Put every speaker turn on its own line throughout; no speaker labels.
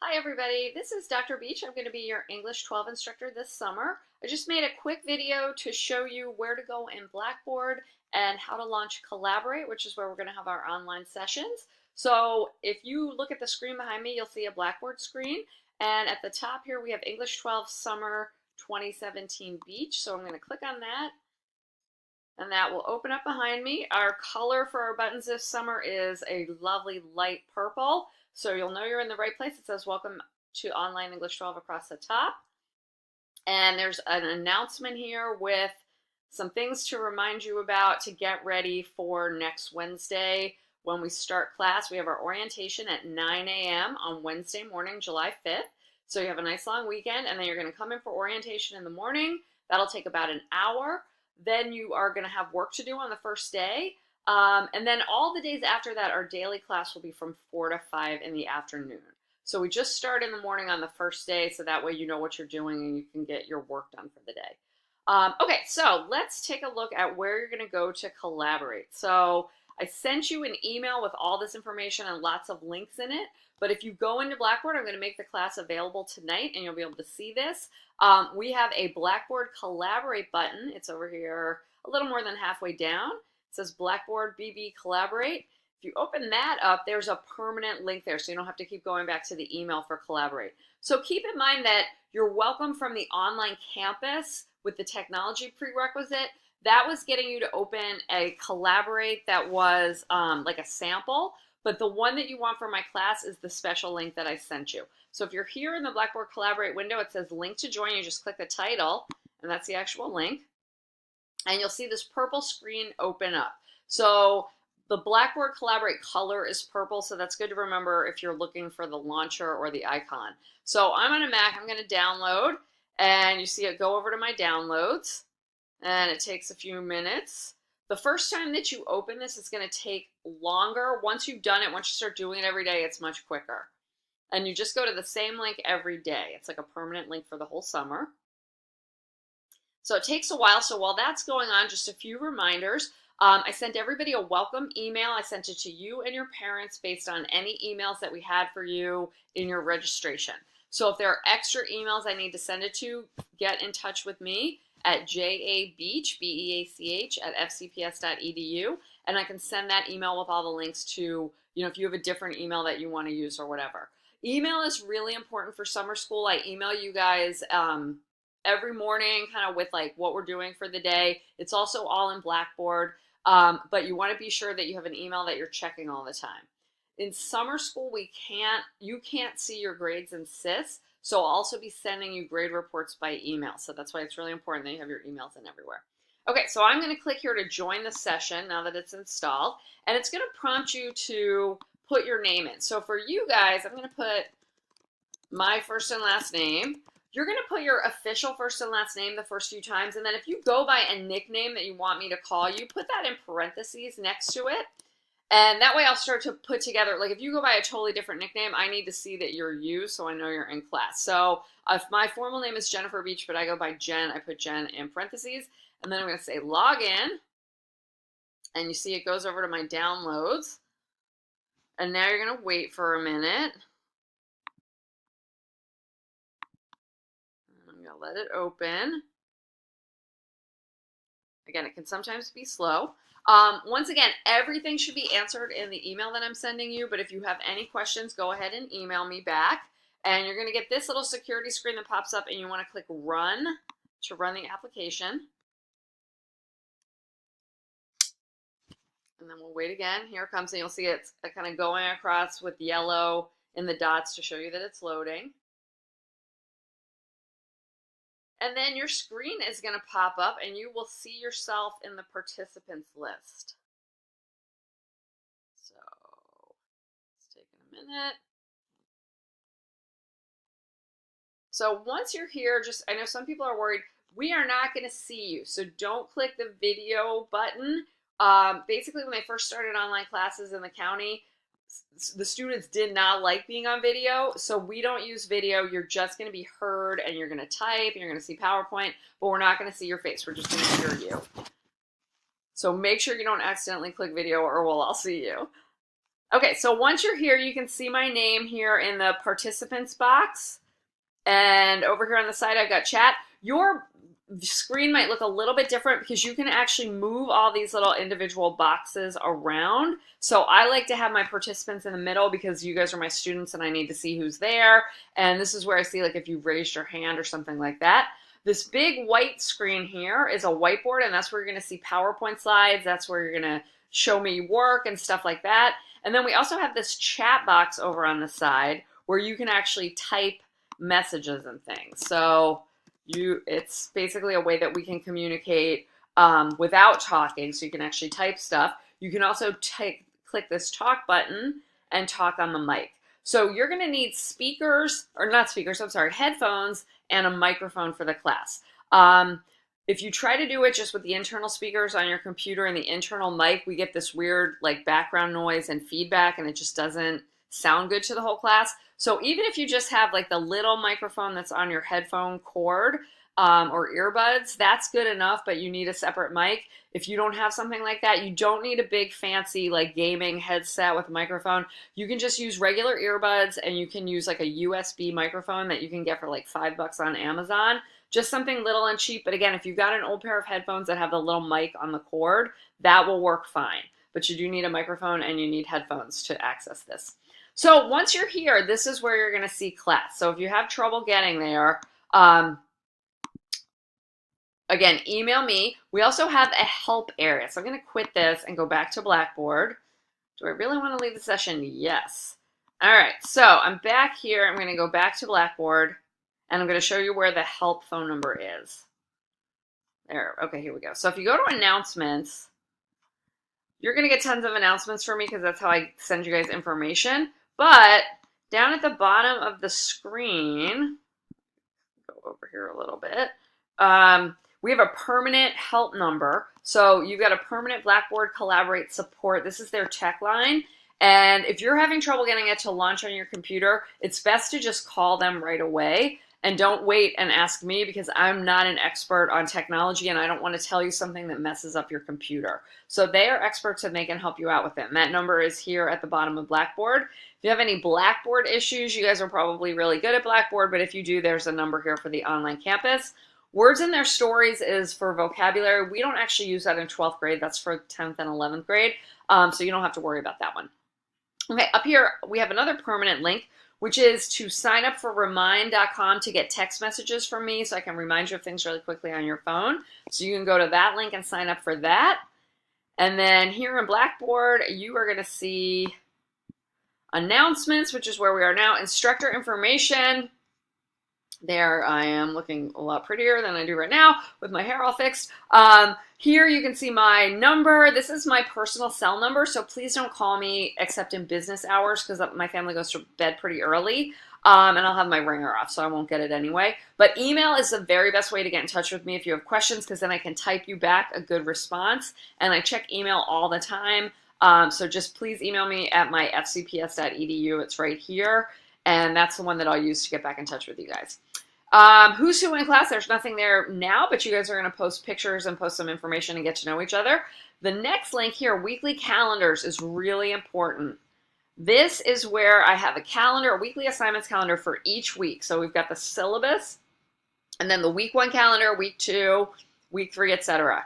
Hi everybody, this is Dr. Beach. I'm going to be your English 12 instructor this summer. I just made a quick video to show you where to go in Blackboard and how to launch Collaborate, which is where we're going to have our online sessions. So if you look at the screen behind me, you'll see a Blackboard screen, and at the top here we have English 12 Summer 2017 Beach. So I'm going to click on that, and that will open up behind me. Our color for our buttons this summer is a lovely light purple. So you'll know you're in the right place. It says welcome to Online English 12 across the top. And there's an announcement here with some things to remind you about to get ready for next Wednesday when we start class. We have our orientation at 9 a.m. on Wednesday morning, July 5th. So you have a nice long weekend, and then you're going to come in for orientation in the morning. That'll take about an hour. Then you are going to have work to do on the first day. And then all the days after that, our daily class will be from 4 to 5 in the afternoon. So we just start in the morning on the first day, so that way you know what you're doing and you can get your work done for the day. Okay, so let's take a look at where you're going to go to collaborate. So I sent you an email with all this information and lots of links in it. But if you go into Blackboard, I'm going to make the class available tonight, and you'll be able to see this. We have a Blackboard Collaborate button. It's over here a little more than halfway down. It says Blackboard BB Collaborate. If you open that up, there's a permanent link there, so you don't have to keep going back to the email for Collaborate. So keep in mind that you're welcome from the online campus with the technology prerequisite. That was getting you to open a Collaborate that was like a sample, but the one that you want for my class is the special link that I sent you. So if you're here in the Blackboard Collaborate window, it says link to join. You just click the title, and that's the actual link. And you'll see this purple screen open up. So the Blackboard Collaborate color is purple, so that's good to remember if you're looking for the launcher or the icon. So I'm on a Mac, I'm going to download, and you see it go over to my downloads, and it takes a few minutes. The first time that you open this, it's going to take longer. Once you've done it, once you start doing it every day, it's much quicker. And you just go to the same link every day. It's like a permanent link for the whole summer. So it takes a while. So while that's going on, just a few reminders. I sent everybody a welcome email. I sent it to you and your parents based on any emails that we had for you in your registration. So if there are extra emails I need to send it to, get in touch with me at jabeach, B-E-A-C-H, at fcps.edu, and I can send that email with all the links to, if you have a different email that you want to use or whatever. Email is really important for summer school. I email you guys every morning kind of with like what we're doing for the day. It's also all in Blackboard, but you want to be sure that you have an email that you're checking all the time. In summer school, you can't see your grades in SIS, so I'll also be sending you grade reports by email. So that's why it's really important that you have your emails in everywhere. Okay, so I'm going to click here to join the session now that it's installed, and it's going to prompt you to put your name in. So for you guys, I'm going to put my first and last name. You're going to put your official first and last name the first few times, and then if you go by a nickname that you want me to call you, put that in parentheses next to it. And that way I'll start to put together, like if you go by a totally different nickname, I need to see that you're you so I know you're in class. So if my formal name is Jennifer Beach, but I go by Jen, I put Jen in parentheses. And then I'm going to say log in. And you see it goes over to my downloads. And now you're going to wait for a minute. I'm going to let it open. Again, it can sometimes be slow. Once again, everything should be answered in the email that I'm sending you, but if you have any questions, go ahead and email me back. And you're going to get this little security screen that pops up, and you want to click Run to run the application. And then we'll wait again. Here it comes, and you'll see it's kind of going across with yellow in the dots to show you that it's loading. And then your screen is going to pop up, and you will see yourself in the participants list. So it's taking a minute. So once you're here, I know some people are worried, we are not going to see you. So don't click the video button. Basically, when they first started online classes in the county, the students did not like being on video, so we don't use video. You're just going to be heard, and you're going to type, and you're going to see PowerPoint, but we're not going to see your face. We're just going to hear you. So make sure you don't accidentally click video, or we'll all see you. Okay, so once you're here, you can see my name here in the participants box. And over here on the side, I've got chat. Your screen might look a little bit different because you can actually move all these little individual boxes around. So I like to have my participants in the middle because you guys are my students and I need to see who's there. And this is where I see like if you've raised your hand or something like that. This big white screen here is a whiteboard, and that's where you're going to see PowerPoint slides. That's where you're going to show me work and stuff like that. And then we also have this chat box over on the side where you can actually type messages and things. So it's basically a way that we can communicate without talking, so you can actually type stuff. You can also click this talk button and talk on the mic. So you're going to need speakers, or not speakers, I'm sorry, headphones and a microphone for the class. If you try to do it just with the internal speakers on your computer and the internal mic, we get this weird like background noise and feedback, and it just doesn't sound good to the whole class. So even if you just have like the little microphone that's on your headphone cord or earbuds, that's good enough, but you need a separate mic. If you don't have something like that, you don't need a big fancy like gaming headset with a microphone. You can just use regular earbuds, and you can use like a USB microphone that you can get for like $5 on Amazon. Just something little and cheap. But again, if you've got an old pair of headphones that have the little mic on the cord, that will work fine. But you do need a microphone and you need headphones to access this. So once you're here, this is where you're going to see class. So if you have trouble getting there, again, email me. We also have a help area. So I'm going to quit this and go back to Blackboard. Do I really want to leave the session? Yes. All right, so I'm back here. I'm going to go back to Blackboard, and I'm going to show you where the help phone number is. There, okay, here we go. So if you go to announcements, you're going to get tons of announcements from me because that's how I send you guys information. But down at the bottom of the screen, go over here a little bit, we have a permanent help number. So you've got a permanent Blackboard Collaborate support. This is their tech line. And if you're having trouble getting it to launch on your computer, it's best to just call them right away. And don't wait and ask me because I'm not an expert on technology and I don't want to tell you something that messes up your computer. So they are experts and they can help you out with it. And that number is here at the bottom of Blackboard. If you have any Blackboard issues, you guys are probably really good at Blackboard, but if you do, there's a number here for the online campus. Words in their stories is for vocabulary. We don't actually use that in 12th grade. That's for 10th and 11th grade. So you don't have to worry about that one. Okay, up here we have another permanent link, which is to sign up for remind.com to get text messages from me so I can remind you of things really quickly on your phone. So you can go to that link and sign up for that. And then here in Blackboard, you are going to see announcements, which is where we are now, instructor information. There I am looking a lot prettier than I do right now with my hair all fixed. Here you can see my number. This is my personal cell number, so please don't call me except in business hours because my family goes to bed pretty early. And I'll have my ringer off, so I won't get it anyway. But email is the very best way to get in touch with me if you have questions because then I can type you back a good response. And I check email all the time. So just please email me at my fcps.edu. It's right here. And that's the one that I'll use to get back in touch with you guys. Who's who in class? There's nothing there now, but you guys are going to post pictures and post some information and get to know each other. The next link here, weekly calendars, is really important. This is where I have a calendar, a weekly assignments calendar for each week. So we've got the syllabus, and then the week 1 calendar, week 2, week 3, etc.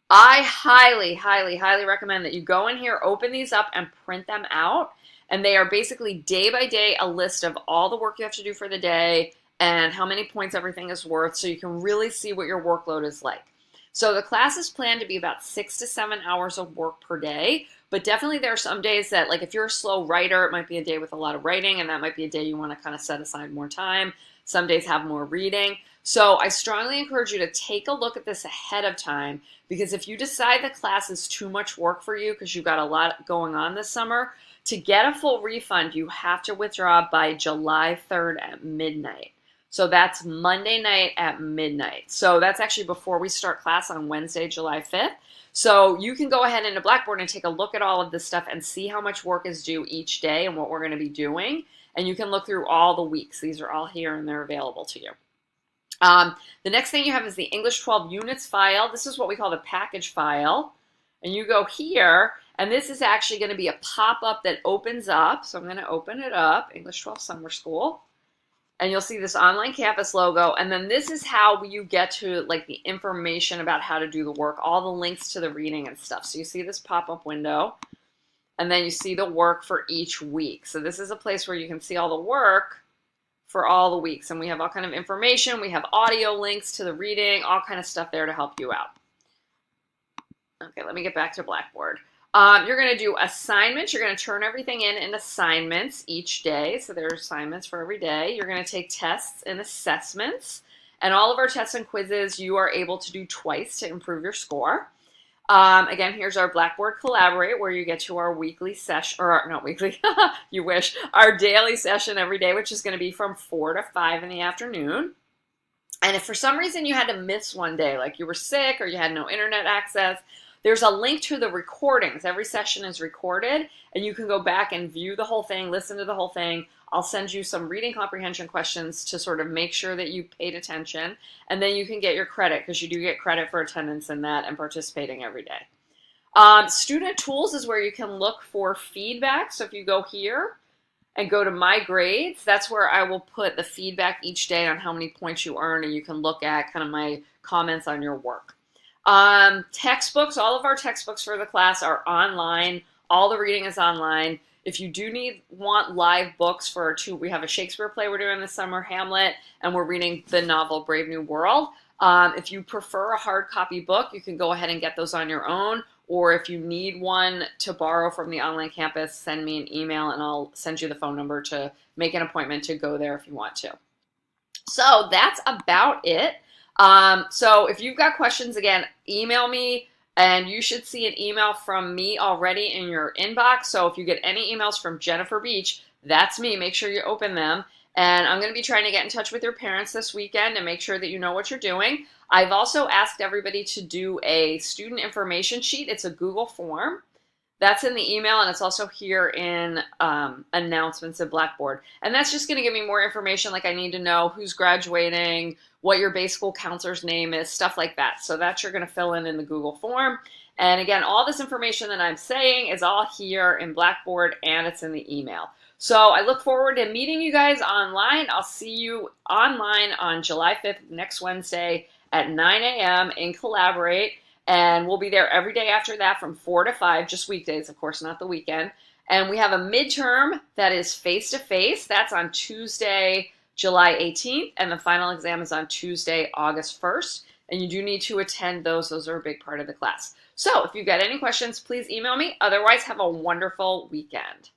I highly, highly, highly recommend that you go in here, open these up, and print them out. And they are basically day by day a list of all the work you have to do for the day and how many points everything is worth so you can really see what your workload is like. So the class is planned to be about 6 to 7 hours of work per day, but definitely there are some days that, like if you're a slow writer, it might be a day with a lot of writing and that might be a day you want to kind of set aside more time. Some days have more reading. So I strongly encourage you to take a look at this ahead of time because if you decide the class is too much work for you because you've got a lot going on this summer, to get a full refund, you have to withdraw by July 3rd at midnight. So that's Monday night at midnight. So that's actually before we start class on Wednesday, July 5th. So you can go ahead into Blackboard and take a look at all of this stuff and see how much work is due each day and what we're going to be doing. And you can look through all the weeks. These are all here and they're available to you. The next thing you have is the English 12 units file. This is what we call the package file. And you go here And this is actually going to be a pop-up that opens up. So I'm going to open it up, English 12 Summer School. And you'll see this online campus logo. And then this is how you get to like the information about how to do the work, all the links to the reading and stuff. So you see this pop-up window, and then you see the work for each week. So this is a place where you can see all the work for all the weeks. And we have all kind of information. We have audio links to the reading, all kind of stuff there to help you out. Okay, let me get back to Blackboard. You're going to do assignments. You're going to turn everything in assignments each day. So there are assignments for every day. You're going to take tests and assessments. And all of our tests and quizzes you are able to do twice to improve your score. Again, here's our Blackboard Collaborate, where you get to our weekly session, or not weekly, you wish, our daily session every day, which is going to be from 4 to 5 in the afternoon. And if for some reason you had to miss one day, like you were sick or you had no internet access, there's a link to the recordings. Every session is recorded, and you can go back and view the whole thing, listen to the whole thing. I'll send you some reading comprehension questions to sort of make sure that you paid attention, and then you can get your credit, because you do get credit for attendance in that and participating every day. Student tools is where you can look for feedback. So if you go here and go to my grades, that's where I will put the feedback each day on how many points you earn, and you can look at kind of my comments on your work. Textbooks, all of our textbooks for the class are online. All the reading is online. If you do want live books for we have a Shakespeare play we're doing this summer, Hamlet, and we're reading the novel Brave New World. If you prefer a hard copy book, you can go ahead and get those on your own. Or if you need one to borrow from the online campus, send me an email and I'll send you the phone number to make an appointment to go there if you want to. So that's about it. So if you've got questions, again, email me, and you should see an email from me already in your inbox. So if you get any emails from Jennifer Beach, that's me. Make sure you open them. And I'm going to be trying to get in touch with your parents this weekend and make sure that you know what you're doing. I've also asked everybody to do a student information sheet. It's a Google form. That's in the email, and it's also here in announcements at Blackboard. And that's just going to give me more information, like I need to know who's graduating, what your base school counselor's name is, stuff like that. So that you're going to fill in the Google form. And again, all this information that I'm saying is all here in Blackboard, and it's in the email. So I look forward to meeting you guys online. I'll see you online on July 5th, next Wednesday at 9 a.m. in Collaborate. And we'll be there every day after that from 4 to 5, just weekdays, of course, not the weekend. And we have a midterm that is face-to-face. That's on Tuesday, July 18th, and the final exam is on Tuesday, August 1st. And you do need to attend those. Those are a big part of the class. So if you've got any questions, please email me. Otherwise, have a wonderful weekend.